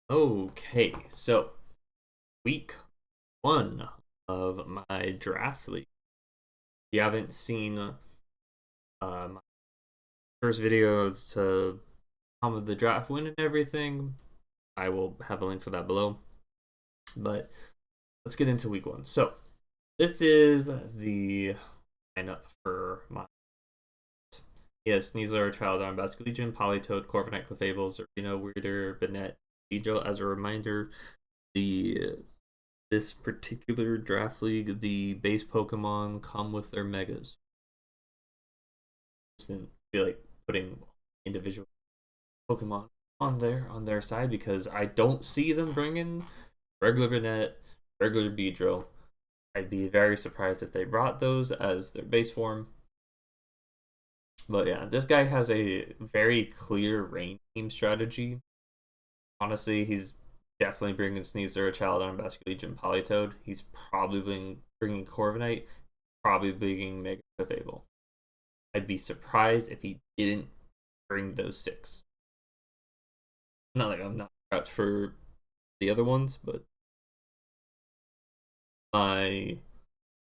Okay, so week one of my draft league. If you haven't seen my first videos to come with the draft win and everything, I will have a link for that below. But let's get into week one. So this is the lineup for my yes, Sneasler, Childon, Basket Legion, Politoed, Corviknight, Clefable, Zerino, Weirder, Bennett, Beedrill. As a reminder, the this particular draft league, the base Pokemon come with their megas. I feel like putting individual Pokemon on their side because I don't see them bringing regular Banette, regular Beedrill. I'd be very surprised if they brought those as their base form. But yeah, this guy has a very clear rain team strategy. Honestly, he's definitely bringing Sneasler, Chaladon, Basket Legion, Politoed. He's probably bringing Corviknight, probably bringing Mega Fable. I'd be surprised if he didn't bring those six. Not like I'm not prepped for the other ones, but my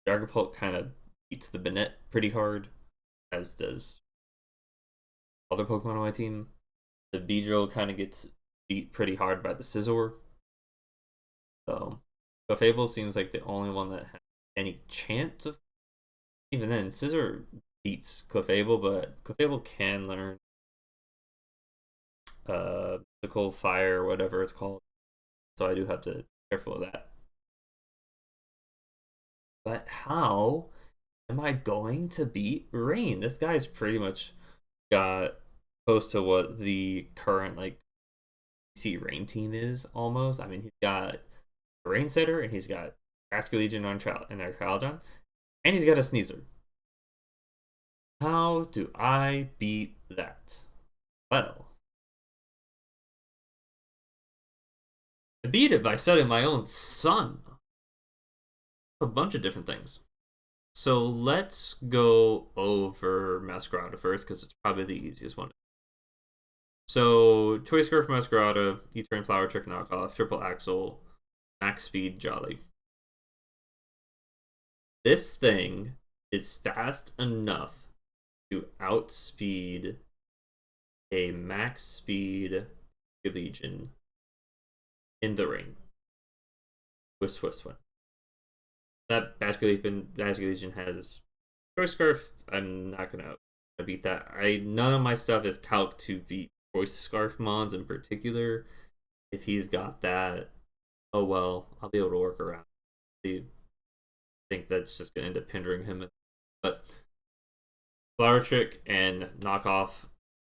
Dragapult kind of beats the Bennett pretty hard, as does other Pokemon on my team. The Beedrill kind of gets beat pretty hard by the Scizor. So, Fable seems like the only one that has any chance of. Even then, Scizor beats Clefable, but Clefable can learn Mystical Fire, whatever it's called. So I do have to be careful of that. But how am I going to beat Rain? This guy's pretty much got close to what the current like PC Rain team is almost. I mean, he's got a Rain Setter and he's got Basket Legion on their Traldon, and he's got a Sneasler. How do I beat that? Well, I beat it by setting my own sun. A bunch of different things. So let's go over Masquerada first because it's probably the easiest one. So Choice Scarf Masquerada, U-Turn Flower Trick Knockoff, Triple Axle, Max Speed Jolly. This thing is fast enough to outspeed a max speed Legion in the ring with Swift Swim. That Basket Legion has Choice Scarf. I'm not gonna beat that. None of my stuff is calced to beat Choice Scarf mons in particular. If he's got that, oh well, I'll be able to work around. I think that's just gonna end up hindering him. But Flower Trick and Knockoff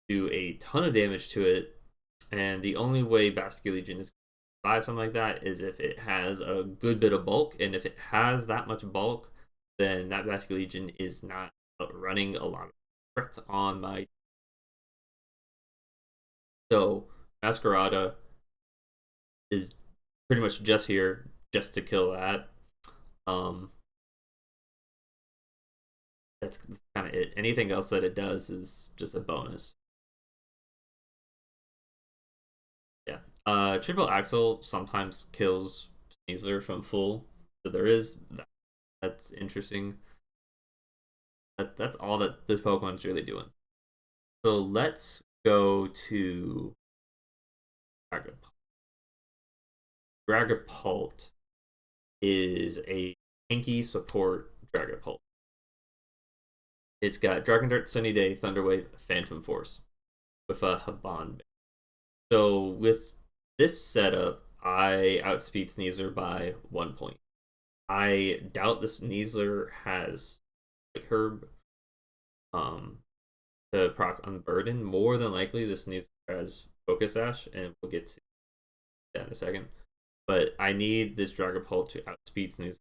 do a ton of damage to it, and the only way Basket Legion is something like that is if it has a good bit of bulk, and if it has that much bulk, then that Basket Legion is not running a lot of threats on my. So Masquerada is pretty much just here just to kill that. That's kind of it. Anything else that it does is just a bonus. Yeah. Triple Axle sometimes kills Sneasler from full, so there is that. That's interesting. That's all that this Pokemon is really doing. So let's go to Dragapult. Dragapult is a tanky support Dragapult. It's got Dragon Dart, Sunny Day, Thunder Wave, Phantom Force with a Bond. So with this setup, I outspeed Sneasler by 1 point. I doubt this Sneasler has like Herb to proc Unburden. More than likely, this Sneasler has Focus Sash, and we'll get to that in a second. But I need this Dragapult to outspeed Sneasler.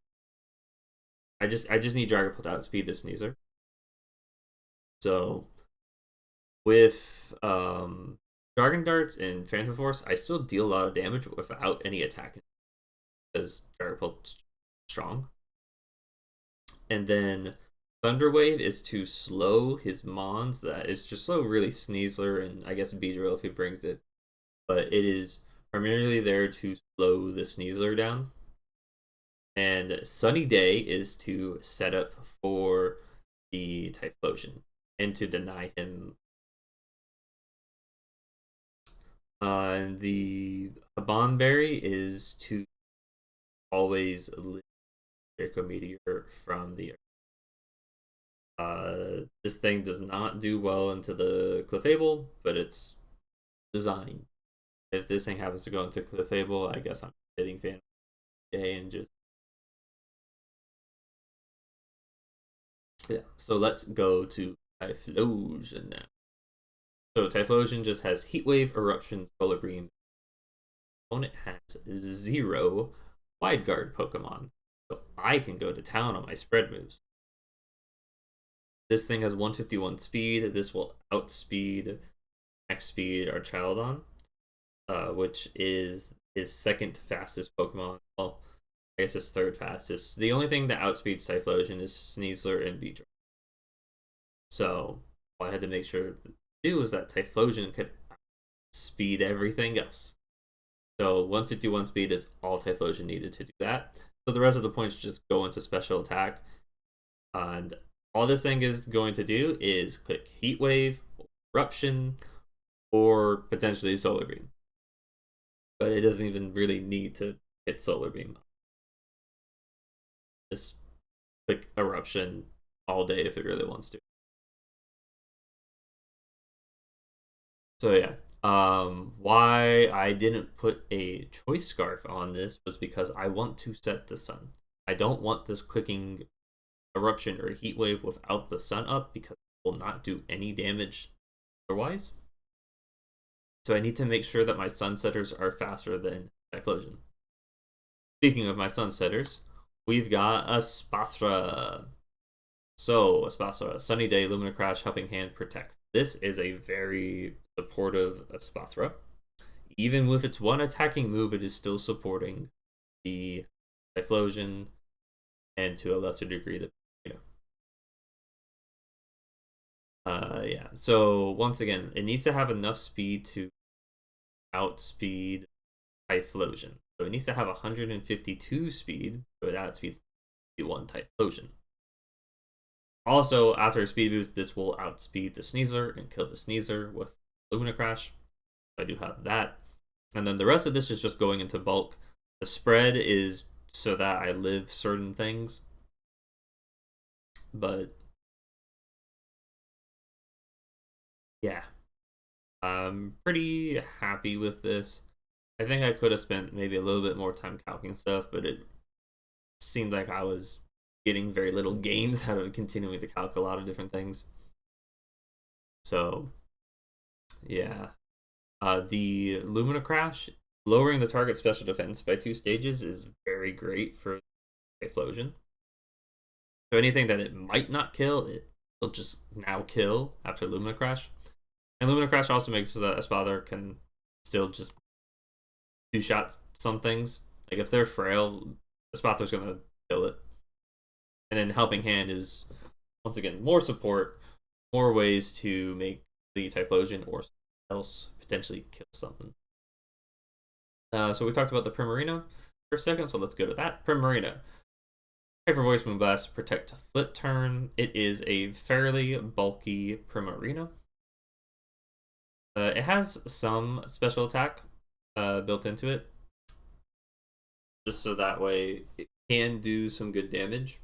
I just need Dragapult to outspeed this Sneasler. So with Dragon Darts and Phantom Force, I still deal a lot of damage without any attacking because Dragapult's strong. And then Thunder Wave is to slow his mons. That is just slow really Sneasler and I guess Beedrill if he brings it. But it is are merely there to slow the Sneasler down. And Sunny Day is to set up for the Typhlosion and to deny him. The Habanberry is to always lift Draco Meteor from the this thing does not do well into the Clefable, but it's designed. If this thing happens to go into Clefable, I guess I'm hitting Fan Day and just yeah. So let's go to Typhlosion now. So Typhlosion just has Heat Wave, Eruption, Solar Beam. Opponent has 0 Wide Guard Pokemon, so I can go to town on my spread moves. This thing has 151 speed. This will outspeed max speed Archaladon, which is his second fastest Pokemon. Well, I guess his third fastest. The only thing that outspeeds Typhlosion is Sneasler and Beedrill. So what I had to make sure to do is that Typhlosion could speed everything else. So 151 speed is all Typhlosion needed to do that. So the rest of the points just go into special attack. And all this thing is going to do is click Heat Wave, Eruption, or potentially Solar Beam. But it doesn't even really need to hit Solar Beam. Just click Eruption all day if it really wants to. So yeah, why I didn't put a Choice Scarf on this was because I want to set the sun. I don't want this clicking Eruption or Heat Wave without the sun up because it will not do any damage otherwise. So I need to make sure that my sun setters are faster than Typhlosion. Speaking of my sun setters, we've got a Spathra. So, a Spathra, Sunny Day, Lumina Crash, Helping Hand, Protect. This is a very supportive Spathra. Even with its one attacking move, it is still supporting the Typhlosion and to a lesser degree the yeah. So once again, it needs to have enough speed to outspeed Typhlosion. So it needs to have 152 speed, so it outspeeds the one Typhlosion. Also, after a speed boost, this will outspeed the Sneasler and kill the Sneasler with Lumina Crash. I do have that. And then the rest of this is just going into bulk. The spread is so that I live certain things. But yeah, I'm pretty happy with this. I think I could have spent maybe a little bit more time calculating stuff, but it seemed like I was getting very little gains out of continuing to calc a lot of different things. So yeah, the Lumina Crash, lowering the target special defense by 2 stages is very great for Typhlosion. So anything that it might not kill, it will just now kill after Lumina Crash. And Lumina Crash also makes so that Espadar can still just 2-shot some things. Like if they're frail, Espadar's gonna kill it. And then Helping Hand is, once again, more support, more ways to make the Typhlosion or something else potentially kill something. So we talked about the Primarina for a second, so let's go to that. Primarina. Hyper Voice, Moonblast, Protect, Flip Turn. It is a fairly bulky Primarina. It has some special attack built into it, just so that way it can do some good damage.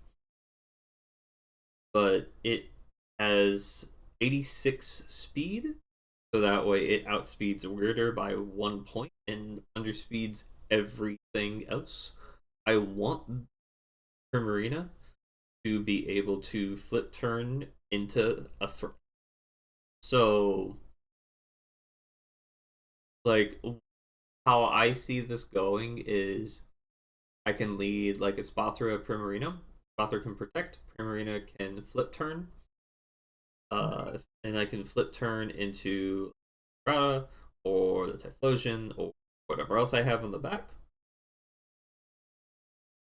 But it has 86 speed, so that way it outspeeds Weirder by 1 point and underspeeds everything else. I want Primarina to be able to flip turn into a threat. So, like, how I see this going is I can lead like a Spathra Primarina. Spathra can protect, Primarina can flip turn. And I can flip turn into Grata or the Typhlosion or whatever else I have on the back.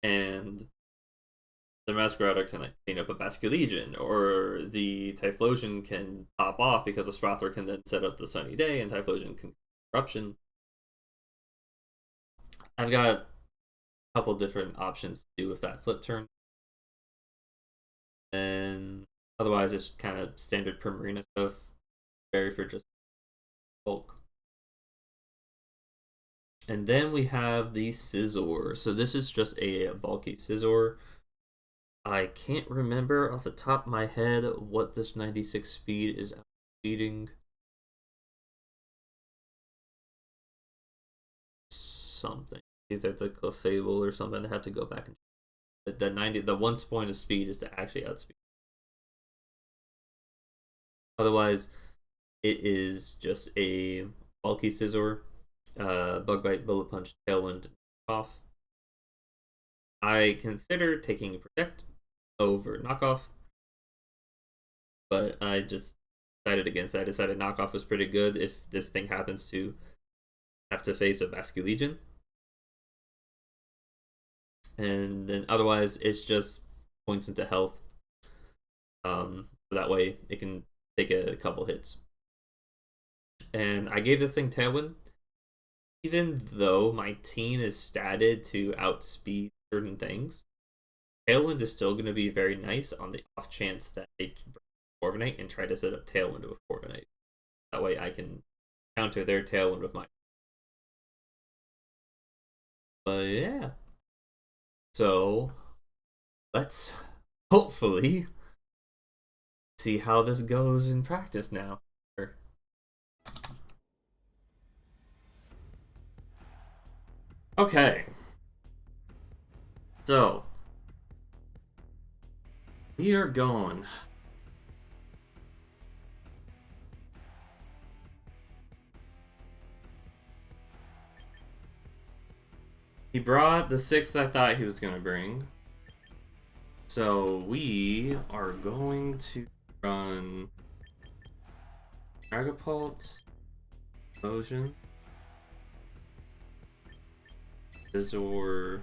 And the Masquerada can like clean up a Basculegion, or the Typhlosion can pop off because the Spathra can then set up the Sunny Day and Typhlosion can Corruption. I've got a couple different options to do with that flip turn. And otherwise, it's kind of standard Primarina stuff. Very for just bulk. And then we have the Scizor. So this is just a bulky Scizor. I can't remember off the top of my head what this 96 speed is beating. Something. Either it's like a Fable or something. I have to go back and the 1 point of speed is to actually outspeed. Otherwise, it is just a bulky Scizor, Bug Bite, Bullet Punch, Tailwind, off. I consider taking Protect over Knockoff, but I just decided against it. I decided Knockoff was pretty good if this thing happens to have to face a Basculegion. And then otherwise, it's just points into health. So that way, it can take a couple hits. And I gave this thing Tailwind, even though my team is statted to outspeed certain things. Tailwind is still going to be very nice on the off chance that they Corviknight and try to set up Tailwind with Corviknight. That way I can counter their Tailwind with mine. But yeah. So let's hopefully see how this goes in practice now. Okay. So we are going. He brought the 6 I thought he was going to bring. So we are going to run Dragapult, Motion, Scizor,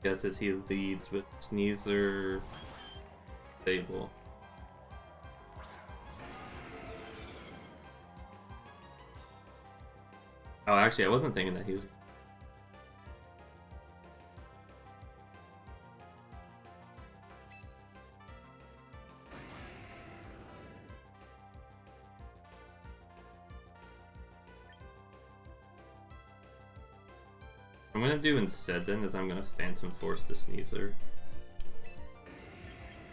guess as he leads with Sneasler, Fable. Oh, actually, I wasn't thinking that he was. I'm gonna do instead then is I'm gonna Phantom Force the Sneasler.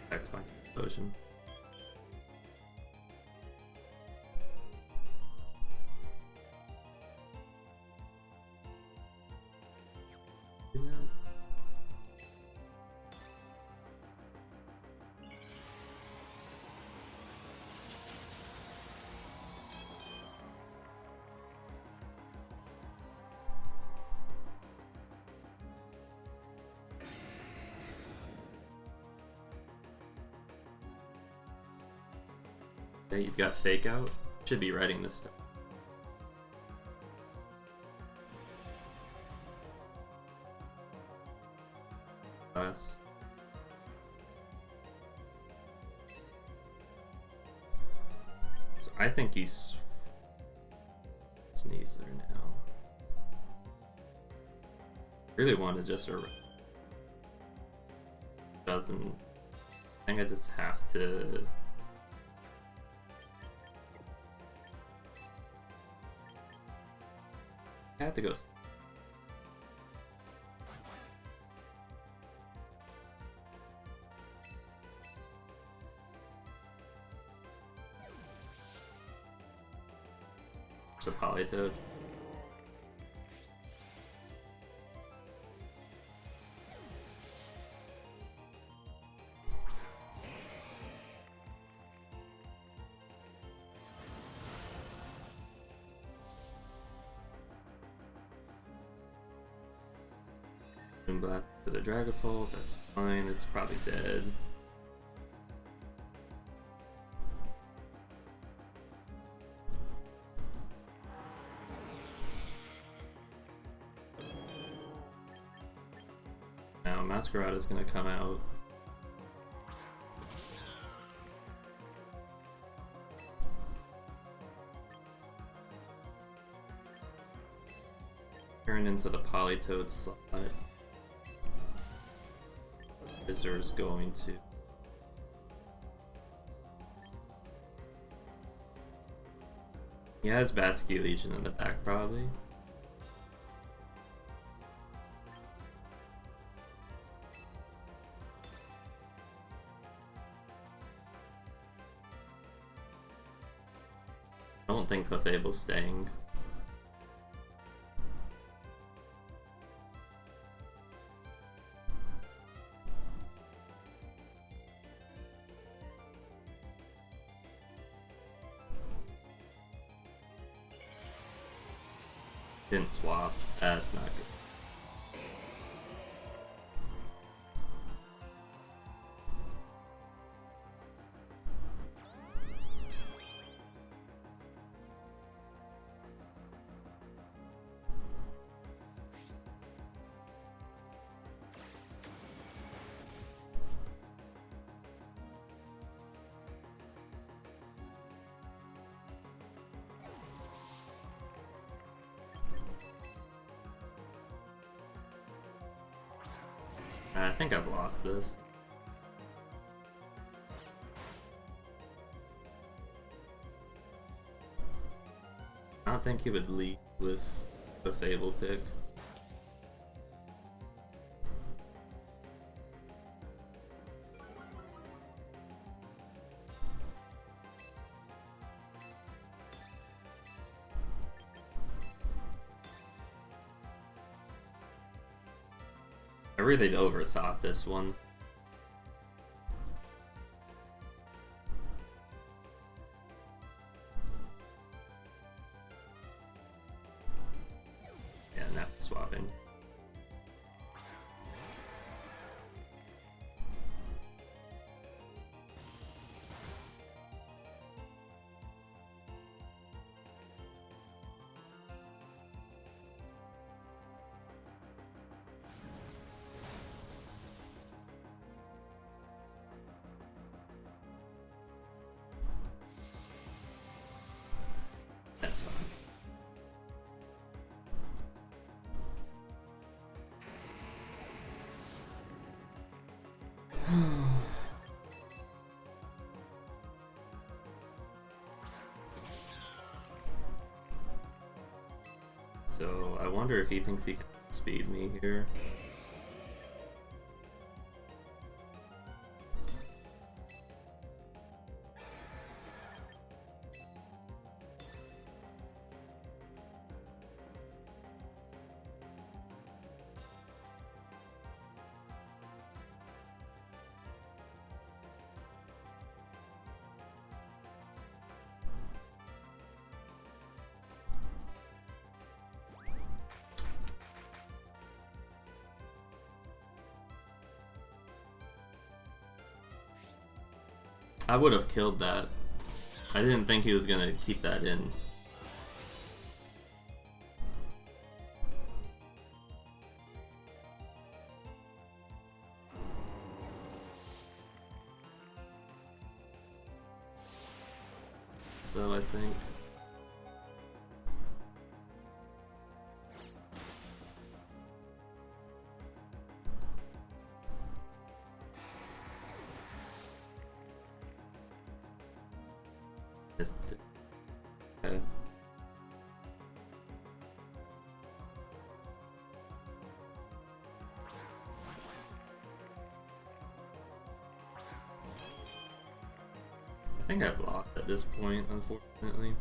Back to my potion. Okay, you've got Fake Out. Should be writing this stuff. Class. So I think he's Sneasler now. Really wanted just a doesn't. I think I just have to. I have to go. So Politoed. Flame Blast to the Dragapult, that's fine, it's probably dead. Now Masquerade is gonna come out. Turn into the Politoed slot. Scizor's going to. He has Basque Legion in the back, probably. I don't think Clefable's staying. Didn't swap. That's not good. I think I've lost this. I don't think he would lead with the Fable pick. I really overthought this one. Yeah, not swapping. That's fine. So I wonder if he thinks he can speed me here. I would have killed that. I didn't think he was gonna keep that in. So I think. Okay. I think I've lost at this point, unfortunately.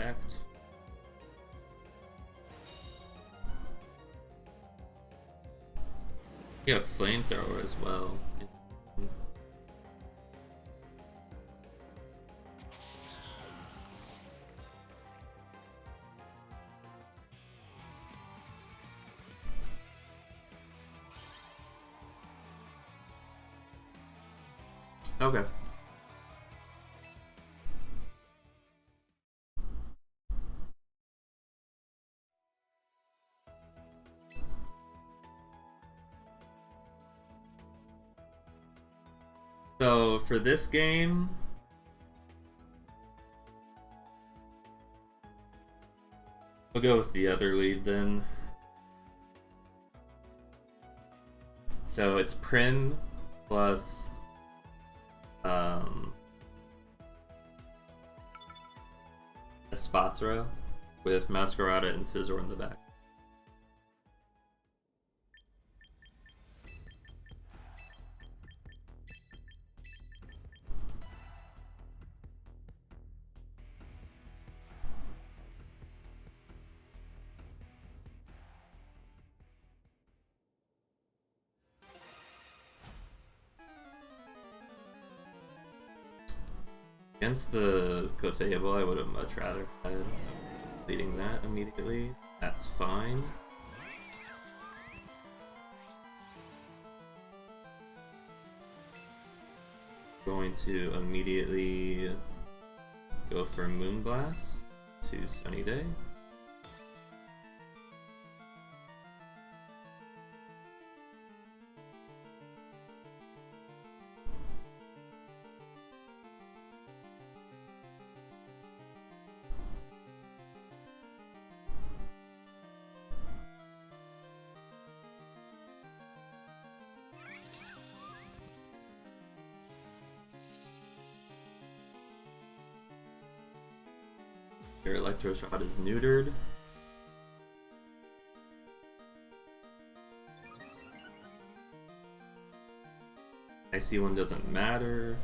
protect. You have flamethrower as well. Okay. So for this game, we'll go with the other lead then. So it's Prim plus Espathra with Masquerada and Scizor in the back. Against the Clefable, I would have much rather had leading that immediately. That's fine. Going to immediately go for Moonblast to Sunny Day. Your Electro Shot is neutered. Icy one doesn't matter.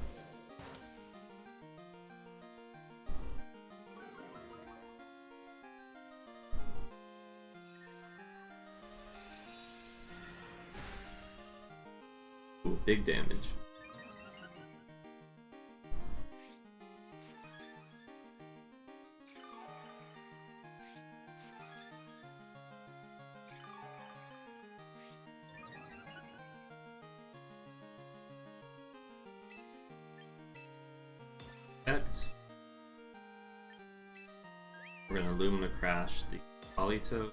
Ooh, big damage. We're gonna Lumina Crash the Politoed.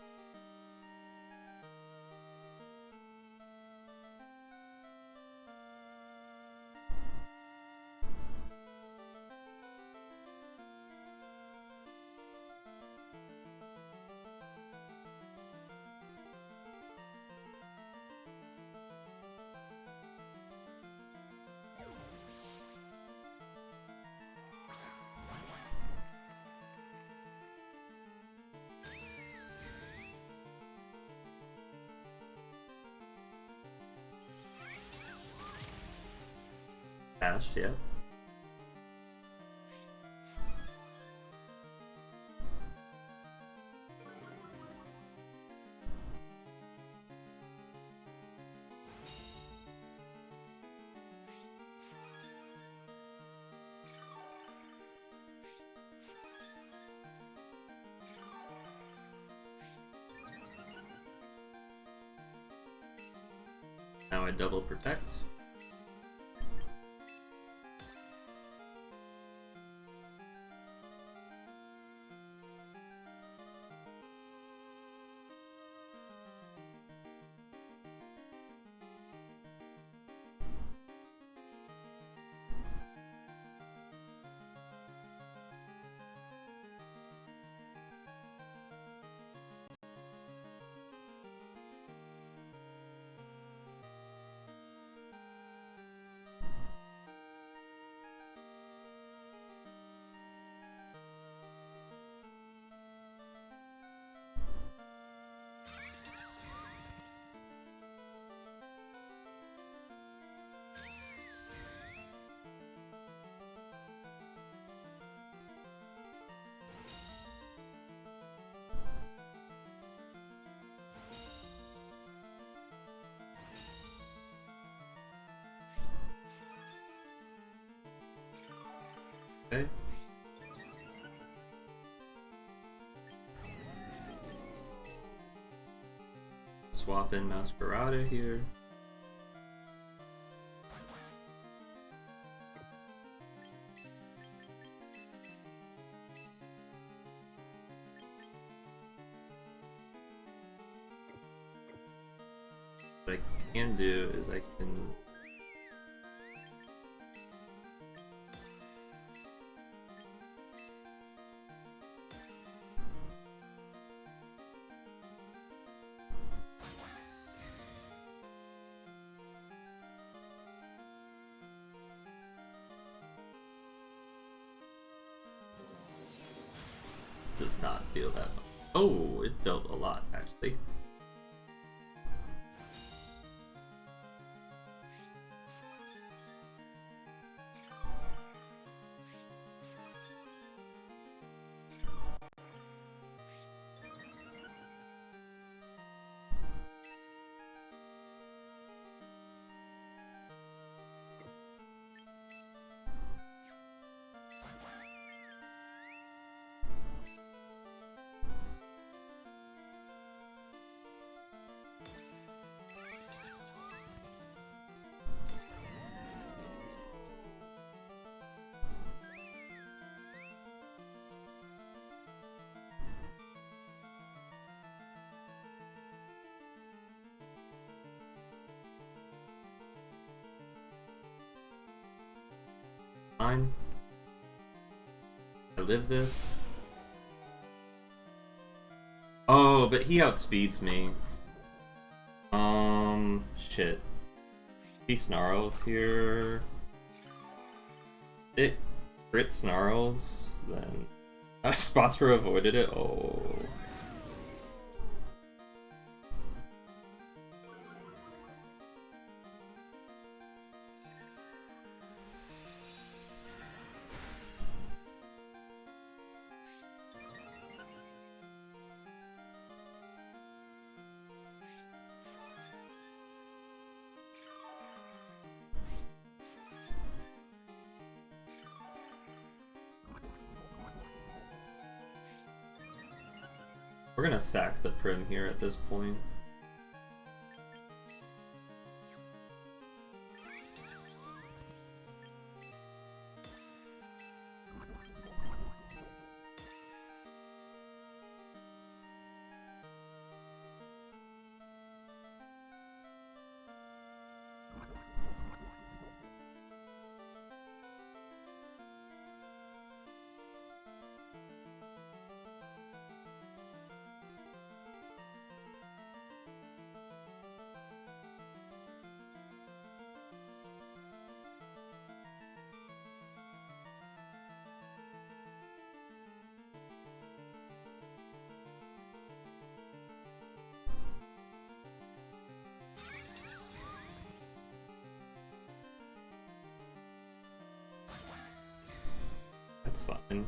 Dashed, yeah. Now I double protect. Okay. Swap in Masquerada here. What I can do is I can does not deal that much. Oh, it dealt a lot, actually. Fine. I live this. Oh, but he outspeeds me. Shit. He snarls here. It crit snarls, then Sponsor avoided it. Oh. We're gonna sack the Prim here at this point. That's fine.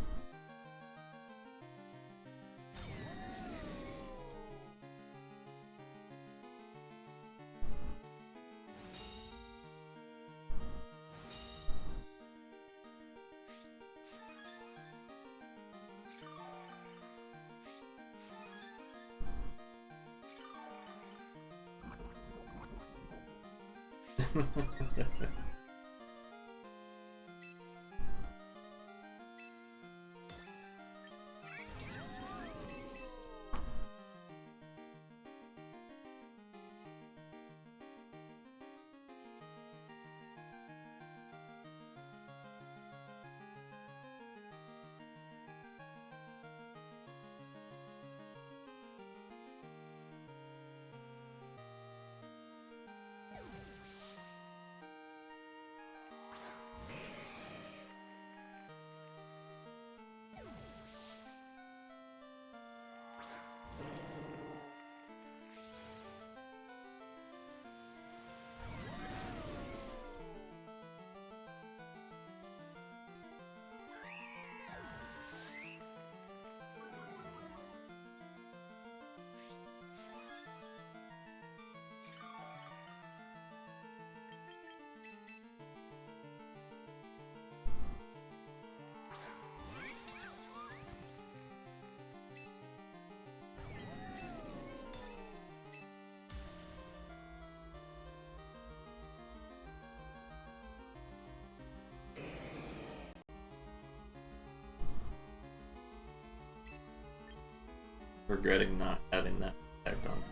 regretting not having that effect on,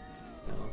you know.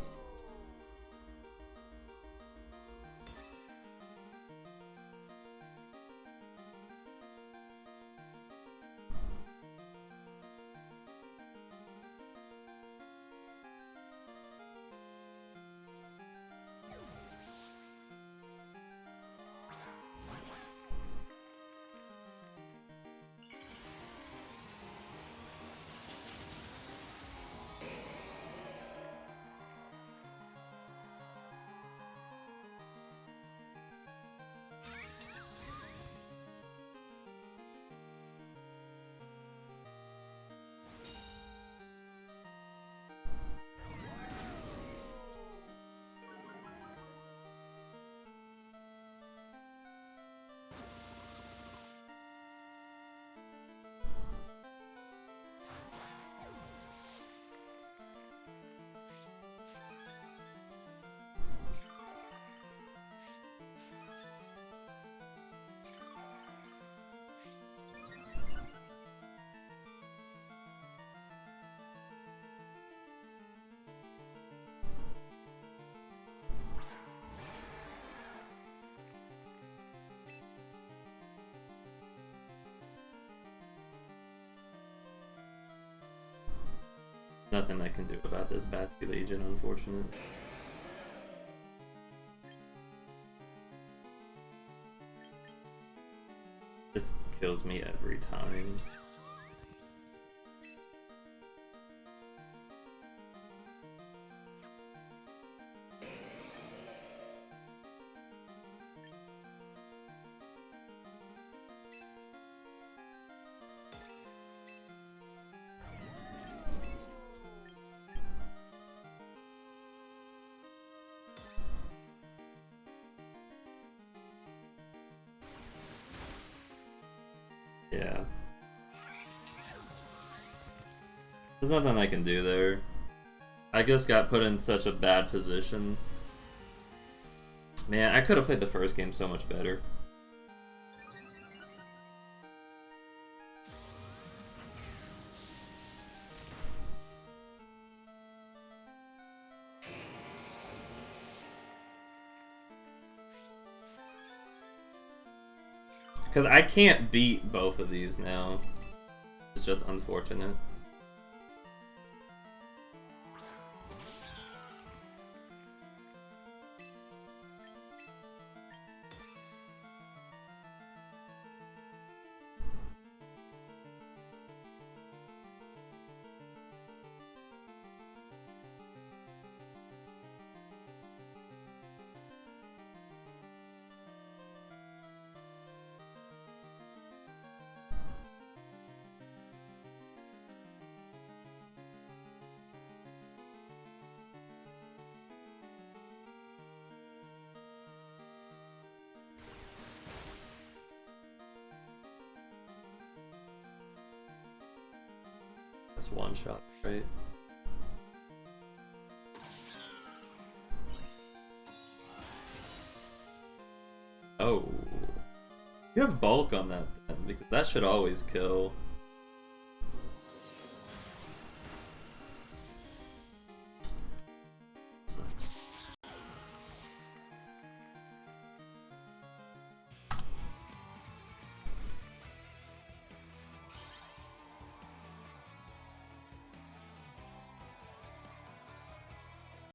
Nothing I can do about this Basky Legion, unfortunately. This kills me every time. Yeah. There's nothing I can do there. I just got put in such a bad position. Man, I could have played the first game so much better. Because I can't beat both of these now. It's just unfortunate. That's one shot, right? Oh. You have bulk on that then, because that should always kill.